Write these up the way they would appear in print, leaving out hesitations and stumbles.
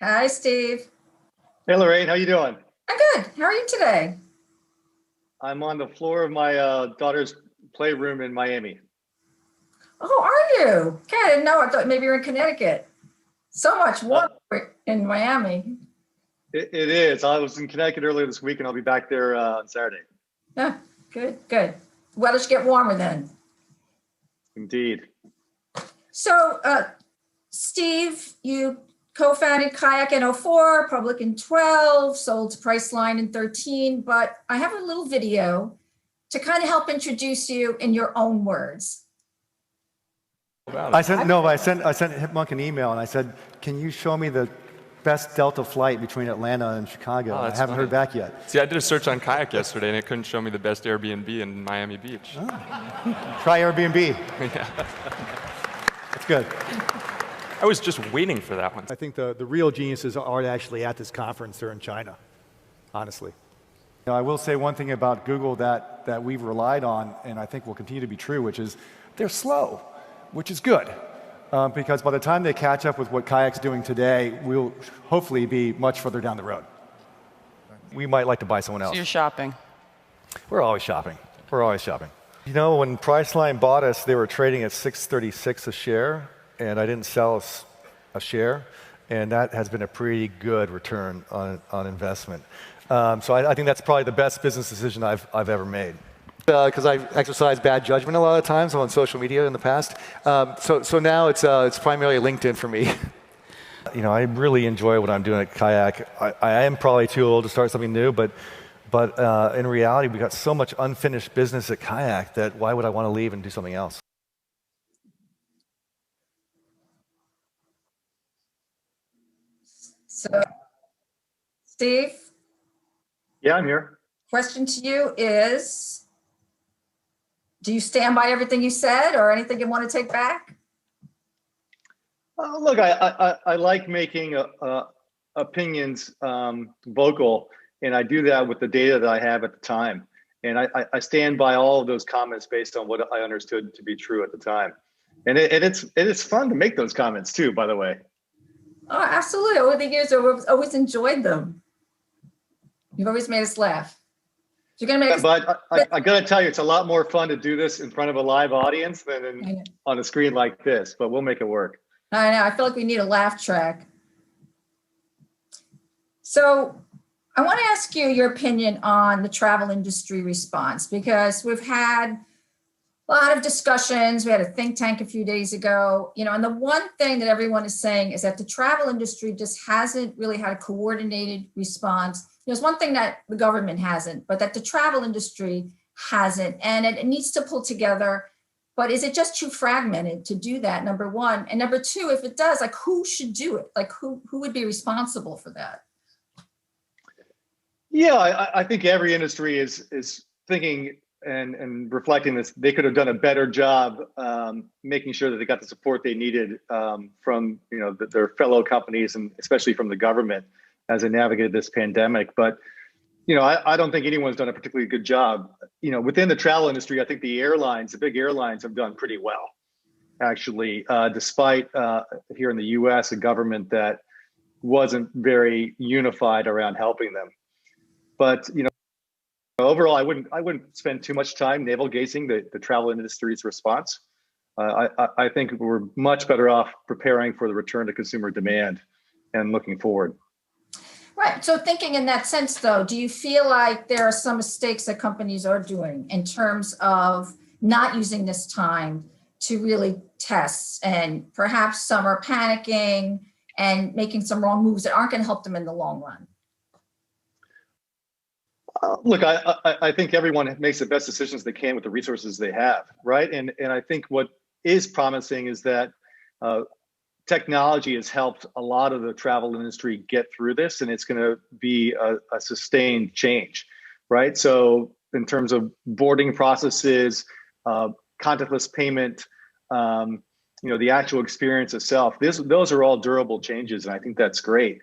Hi, Steve. Hey Lorraine, how you doing? I'm good. How are you today? I'm on the floor of my daughter's playroom in Miami. Oh, are you? Okay, I didn't know. I thought maybe you're in Connecticut. So much Uh, warmer in Miami. it is. I was in Connecticut earlier this week, and I'll be back there on Saturday. Yeah, good, good. Weather should get warmer then. Indeed. So, Steve, you co-founded Kayak in '04, Public in 12, sold to Priceline in 13, but I have a little video to kind of help introduce you in your own words. I sent Hipmunk an email and I said, "Can you show me the best Delta flight between Atlanta and Chicago?" Oh, I that's haven't funny. heard back yet. See, I did a search on Kayak yesterday, and it couldn't show me the best Airbnb in Miami Beach. Try Airbnb. Yeah. That's good. I was just waiting for that one. I think the real geniuses aren't actually at this conference. They're in China, honestly. I will say one thing about Google that we've relied on, and I think will continue to be true, which is they're slow, which is good. Because by the time they catch up with what Kayak's doing today, we'll hopefully be much further down the road. We might like to buy someone else. So you're shopping. We're always shopping. We're always shopping. You know, when Priceline bought us, they were trading at $6.36 a share, and I didn't sell us a share, and that has been a pretty good return on investment. So I think that's probably the best business decision I've ever made. Because I've exercised bad judgment a lot of times on social media in the past. So now it's primarily LinkedIn for me. You know, I really enjoy what I'm doing at Kayak. I am probably too old to start something new, but in reality, we got so much unfinished business at Kayak that why would I want to leave and do something else? So, Steve, Yeah, I'm here. question to you is, do you stand by everything you said or anything you want to take back? Look, I like making opinions vocal, and I do that with the data that I have at the time. And I stand by all of those comments based on what I understood to be true at the time. And it's fun to make those comments too, by the way. Oh, absolutely. Over the years, I've always enjoyed them. You've always made us laugh. You're going to make us. But I got to tell you, it's a lot more fun to do this in front of a live audience than on a screen like this, but we'll make it work. I know. I feel like we need a laugh track. So I want to ask you your opinion on the travel industry response, because we've had a lot of discussions. We had a think tank a few days ago, and the one thing that everyone is saying is that the travel industry just hasn't really had a coordinated response. There's one thing that the government hasn't, but that the travel industry hasn't, and it needs to pull together. But is it just too fragmented to do that? Number one. And number two, if it does, like, who should do it? Like, who would be responsible for that? Yeah, I think every industry is thinking and reflecting this. They could have done a better job making sure that they got the support they needed from their fellow companies, and especially from the government as they navigated this pandemic. But I don't think anyone's done a particularly good job. Within the travel industry, I think the big airlines have done pretty well, actually, despite here in the US, a government that wasn't very unified around helping them. But overall, I wouldn't spend too much time navel gazing the travel industry's response. I think we're much better off preparing for the return to consumer demand and looking forward. Right. So thinking in that sense, though, do you feel like there are some mistakes that companies are doing in terms of not using this time to really test, and perhaps some are panicking and making some wrong moves that aren't going to help them in the long run? Look, I think everyone makes the best decisions they can with the resources they have, right? And I think what is promising is that technology has helped a lot of the travel industry get through this, and it's going to be a sustained change, right? So in terms of boarding processes, contactless payment, the actual experience itself, those are all durable changes, and I think that's great.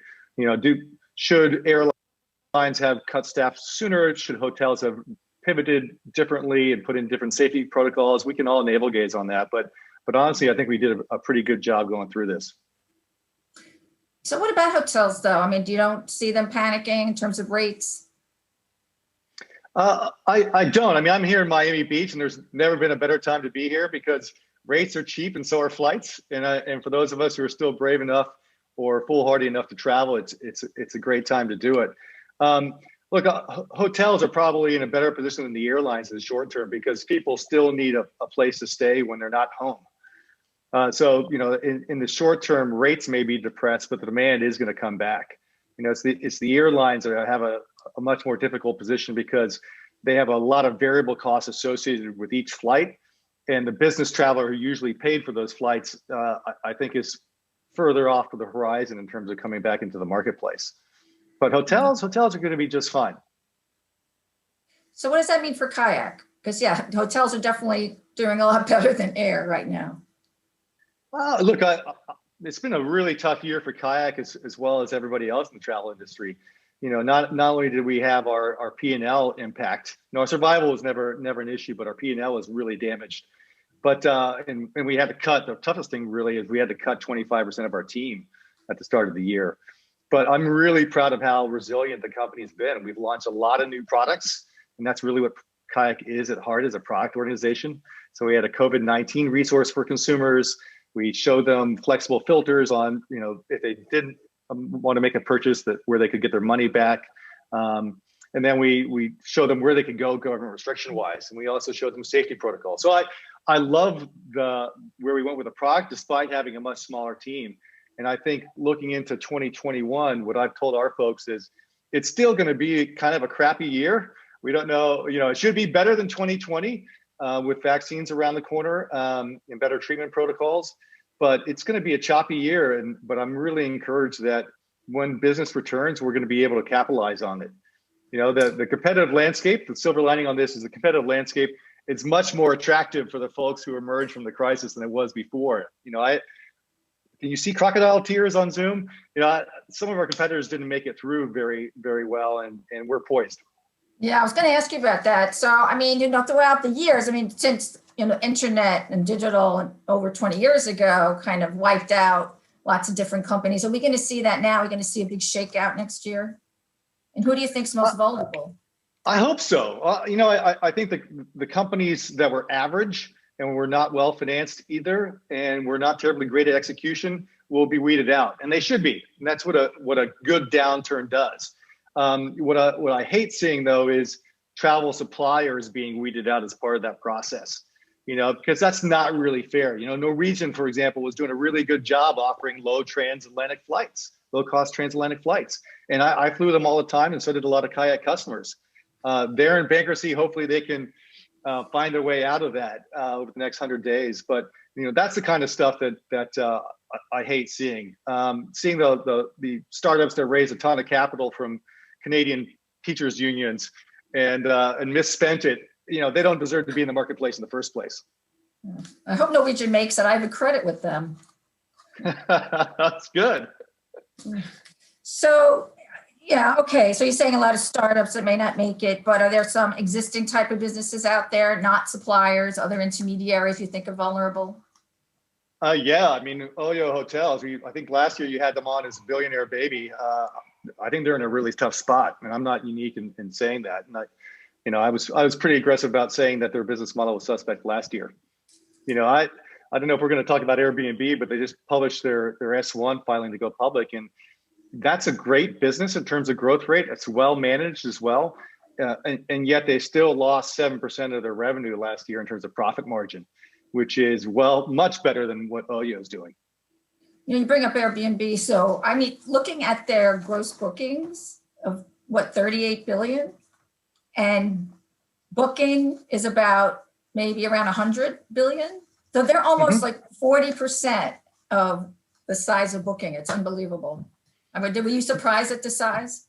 Should airlines have cut staff sooner? Should hotels have pivoted differently and put in different safety protocols? We can all navel gaze on that, but honestly, I think we did a pretty good job going through this. So what about hotels though? I mean, you don't see them panicking in terms of rates? I don't. I mean, I'm here in Miami Beach, and there's never been a better time to be here because rates are cheap and so are flights. And for those of us who are still brave enough or foolhardy enough to travel, it's a great time to do it. Look, hotels are probably in a better position than the airlines in the short term because people still need a place to stay when they're not home. So, in the short term, rates may be depressed, but the demand is going to come back. It's the airlines that have a much more difficult position because they have a lot of variable costs associated with each flight. And the business traveler who usually paid for those flights, I think is further off to the horizon in terms of coming back into the marketplace. But hotels are going to be just fine. So what does that mean for Kayak? Because yeah, hotels are definitely doing a lot better than air right now. Well, look, it's been a really tough year for Kayak as well as everybody else in the travel industry. Not only did we have our P&L impact, our survival was never an issue, but our P&L was really damaged. But and we had to cut. The toughest thing really is we had to cut 25% of our team at the start of the year. But I'm really proud of how resilient the company's been. We've launched a lot of new products, and that's really what Kayak is at heart, as a product organization. So we had a COVID-19 resource for consumers. We showed them flexible filters on, if they didn't want to make a purchase, where they could get their money back. And then we showed them where they could go government restriction wise. And we also showed them safety protocols. So I love where we went with the product despite having a much smaller team. And I think looking into 2021, what I've told our folks is it's still going to be kind of a crappy year. We don't know, it should be better than 2020 with vaccines around the corner and better treatment protocols. But it's going to be a choppy year. But I'm really encouraged that when business returns, we're going to be able to capitalize on it. The competitive landscape, the silver lining on this is the competitive landscape. It's much more attractive for the folks who emerged from the crisis than it was before. Can you see crocodile tears on Zoom? Some of our competitors didn't make it through very, very well, and we're poised. Yeah, I was going to ask you about that. So, I mean, throughout the years, since, internet and digital and over 20 years ago kind of wiped out lots of different companies. Are we going to see that now? Are we going to see a big shakeout next year? And who do you think is most vulnerable? I hope so. I think the companies that were average and were not well financed either, and were not terribly great at execution, will be weeded out, and they should be. And that's what a good downturn does. What I hate seeing though is travel suppliers being weeded out as part of that process. Because that's not really fair. Norwegian, for example, was doing a really good job offering low-cost transatlantic flights. And I flew them all the time, and so did a lot of Kayak customers. They're in bankruptcy. Hopefully they can find their way out of that over the next 100 days. But that's the kind of stuff that I hate seeing. Seeing the startups that raise a ton of capital from Canadian teachers unions and misspent it. They don't deserve to be in the marketplace in the first place. I hope Norwegian makes it. I have a credit with them. That's good. So, yeah, okay. So you're saying a lot of startups that may not make it, but are there some existing type of businesses out there, not suppliers, other intermediaries you think are vulnerable? Yeah, Oyo Hotels, I think last year you had them on as billionaire baby. I think they're in a really tough spot, and I'm not unique in saying that. And I was pretty aggressive about saying that their business model was suspect last year. I don't know if we're going to talk about Airbnb, but they just published their S1 filing to go public, and that's a great business in terms of growth rate. It's well managed as well, and yet they still lost 7% of their revenue last year in terms of profit margin, which is much better than what Oyo is doing. You bring up Airbnb, so looking at their gross bookings of 38 billion. And booking is about maybe around 100 billion. So they're almost like 40% of the size of booking. It's unbelievable. Were you surprised at the size?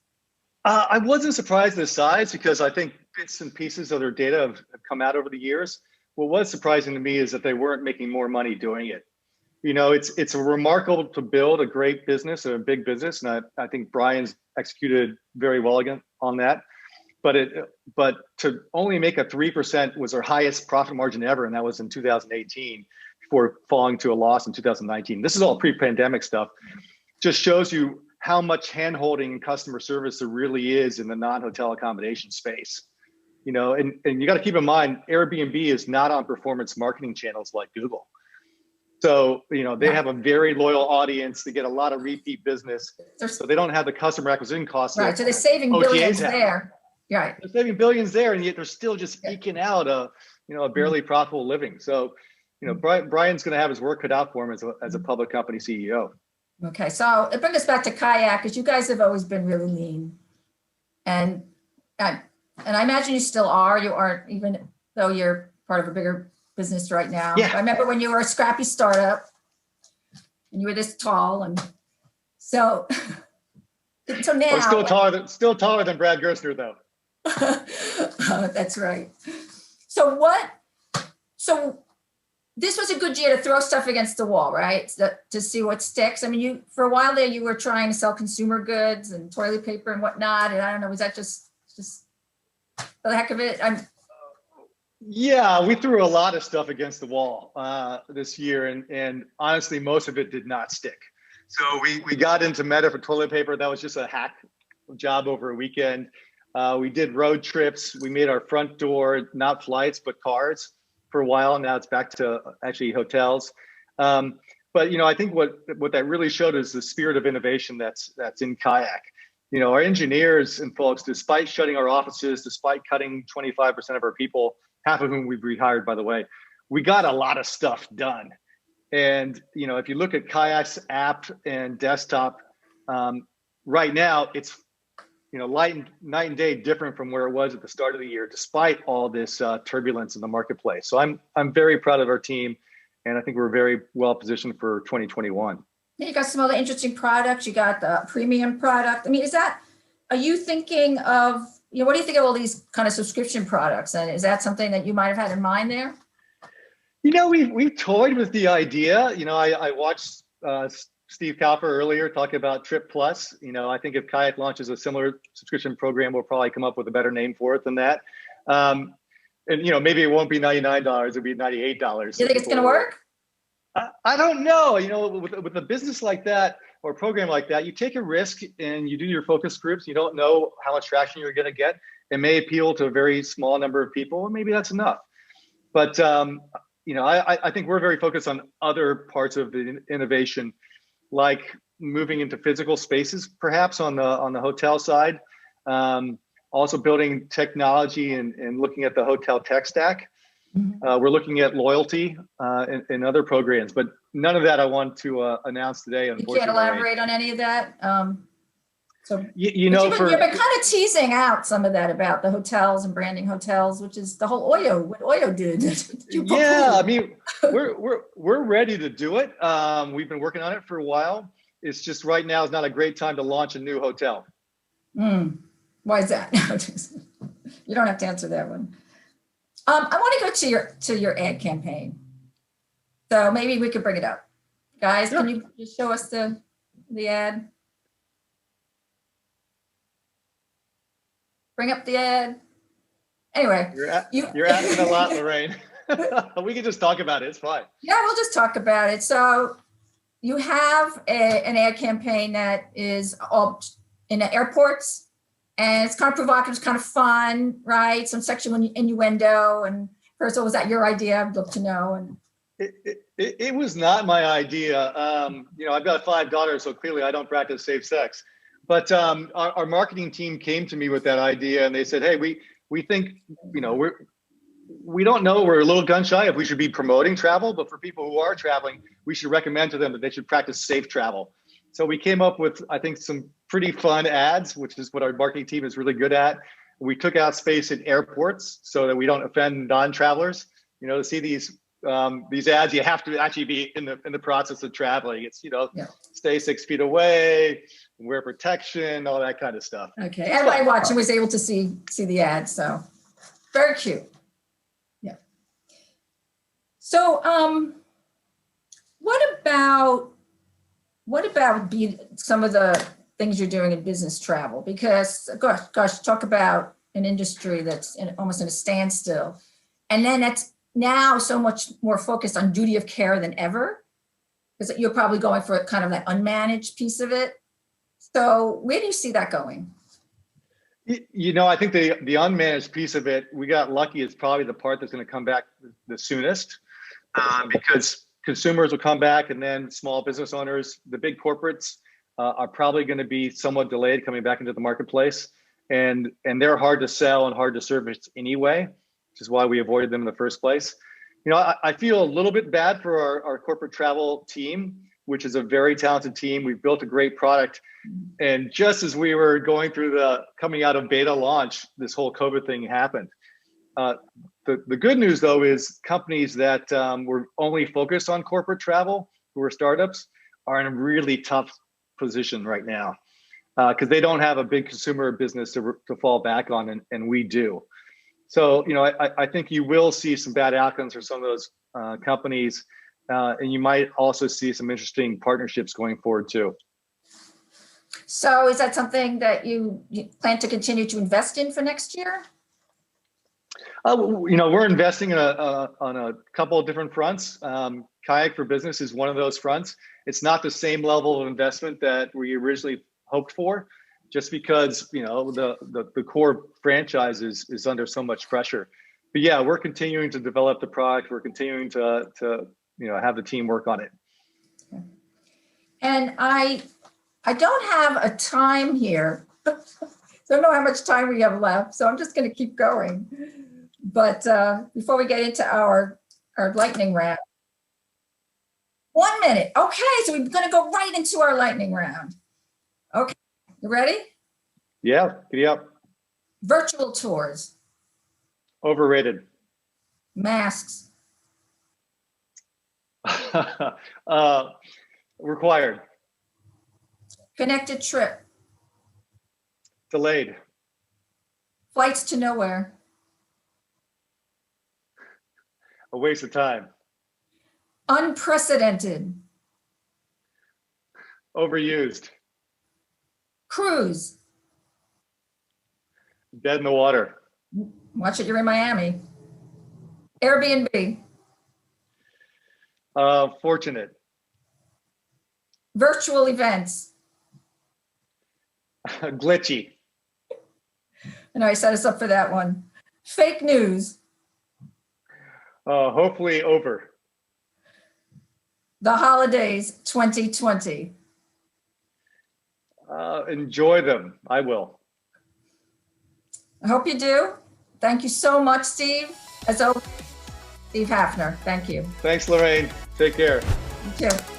I wasn't surprised at the size because I think bits and pieces of their data have come out over the years. What was surprising to me is that they weren't making more money doing it. It's remarkable to build a great business, a big business. And I think Brian's executed very well again on that. But to only make a 3% was their highest profit margin ever, and that was in 2018 before falling to a loss in 2019. This is all pre-pandemic stuff. just shows you how much handholding and customer service there really is in the non-hotel accommodation space. And you got to keep in mind, Airbnb is not on performance marketing channels like Google. So, they have a very loyal audience. They get a lot of repeat business. So they don't have the customer acquisition costs. Right. So they're saving billions there. Right. They're saving billions there, and yet they're still just eking out a barely profitable living. So, Brian's going to have his work cut out for him as a public company CEO. Okay. So it brings us back to Kayak, because you guys have always been really lean. And I imagine you still are. You aren't, even though you're part of a bigger business right now. Yeah. I remember when you were a scrappy startup and you were this tall, and so now I'm still taller than Brad Gerstner, though. Oh, that's right. So this was a good year to throw stuff against the wall, right? To see what sticks. I mean, for a while there, you were trying to sell consumer goods and toilet paper and whatnot. And I don't know, was that just for the heck of it? Yeah, we threw a lot of stuff against the wall this year, and honestly, most of it did not stick. So we got into Meta for toilet paper. That was just a hack job over a weekend. We did road trips. We made our front door not flights but cars for a while. Now it's back to actually hotels. But I think what that really showed is the spirit of innovation that's in Kayak. Our engineers and folks, despite shutting our offices, despite cutting 25% of our people, half of whom we've rehired, by the way, we got a lot of stuff done. And, if you look at Kayak's app and desktop, right now it's, night and day different from where it was at the start of the year, despite all this turbulence in the marketplace. So I'm very proud of our team, and I think we're very well positioned for 2021. You got some other interesting products. You got the premium product. I mean, are you thinking of, what do you think of all these kind of subscription products? And is that something that you might have had in mind there? We've toyed with the idea. I watched Steve Kaufer earlier talking about Trip Plus. I think if Kayak launches a similar subscription program, we'll probably come up with a better name for it than that. And maybe it won't be $99; it'll be $98. You think it's going to work? I don't know. With a business like that or a program like that, you take a risk and you do your focus groups. You don't know how much traction you're going to get. It may appeal to a very small number of people, and maybe that's enough. But I think we're very focused on other parts of the innovation, like moving into physical spaces, perhaps on the hotel side. Also building technology and looking at the hotel tech stack. We're looking at loyalty and other programs, but none of that I want to announce today. You can't elaborate on any of that. You've been kind of teasing out some of that about the hotels and branding hotels, which is the whole what Oyo did. Yeah, I mean, we're ready to do it. We've been working on it for a while. It's just right now is not a great time to launch a new hotel. Why is that? You don't have to answer that one. I want to go to your ad campaign. So maybe we could bring it up. Guys, Can you just show us the ad? Bring up the ad. Anyway. You're asking a lot, Lorraine. We can just talk about it. It's fine. Yeah, we'll just talk about it. So you have an ad campaign that is all in the airports. And it's kind of provocative, it's kind of fun, right? Some sexual innuendo. And first of all, was that your idea? I'd love to know. And it was not my idea. I've got 5 daughters, so clearly I don't practice safe sex. But our marketing team came to me with that idea, and they said, "Hey, we think we don't know. We're a little gun shy if we should be promoting travel, but for people who are traveling, we should recommend to them that they should practice safe travel." So we came up with, I think, some pretty fun ads, which is what our marketing team is really good at. We took out space in airports so that we don't offend non-travelers. To see these ads, you have to actually be in the process of traveling. It's stay 6 feet away, wear protection, all that kind of stuff. Okay, everybody watching was able to see the ad, so very cute. Yeah. So, what about some of the things you're doing in business travel? Because gosh, talk about an industry that's almost in a standstill, and then that's now so much more focused on duty of care than ever. Because you're probably going for kind of that unmanaged piece of it. So where do you see that going? I think the unmanaged piece of it, we got lucky. It's probably the part that's going to come back the soonest, because consumers will come back, and then small business owners, the big corporates, are probably going to be somewhat delayed coming back into the marketplace, and they're hard to sell and hard to service anyway, which is why we avoided them in the first place. I feel a little bit bad for our corporate travel team, which is a very talented team. We've built a great product. And just as we were going through the coming out of beta launch, this whole COVID thing happened. The good news, though, is companies that were only focused on corporate travel, who are startups, are in a really tough position right now, because they don't have a big consumer business to fall back on, and we do. So, I think you will see some bad outcomes for some of those companies, and you might also see some interesting partnerships going forward too. So is that something that you plan to continue to invest in for next year? We're investing on a couple of different fronts. Kayak for Business is one of those fronts. It's not the same level of investment that we originally hoped for, just because the core franchise is under so much pressure. But yeah, we're continuing to develop the product. We're continuing to have the team work on it. And I don't have a time here. So I don't know how much time we have left, so I'm just going to keep going. But before we get into our lightning round, 1 minute. Okay, so we're going to go right into our lightning round. Okay, you ready? Yeah, giddy up. Virtual tours. Overrated. Masks. Required. Connected trip. Delayed. Flights to nowhere. A waste of time. Unprecedented. Overused. Cruise. Dead in the water. Watch it, you're in Miami. Airbnb. Fortunate. Virtual events. Glitchy. And I set us up for that one. Fake news. Hopefully over. The holidays 2020. Enjoy them. I will. I hope you do. Thank you so much, Steve. As always, Steve Hafner. Thank you. Thanks, Lorraine. Take care. You too.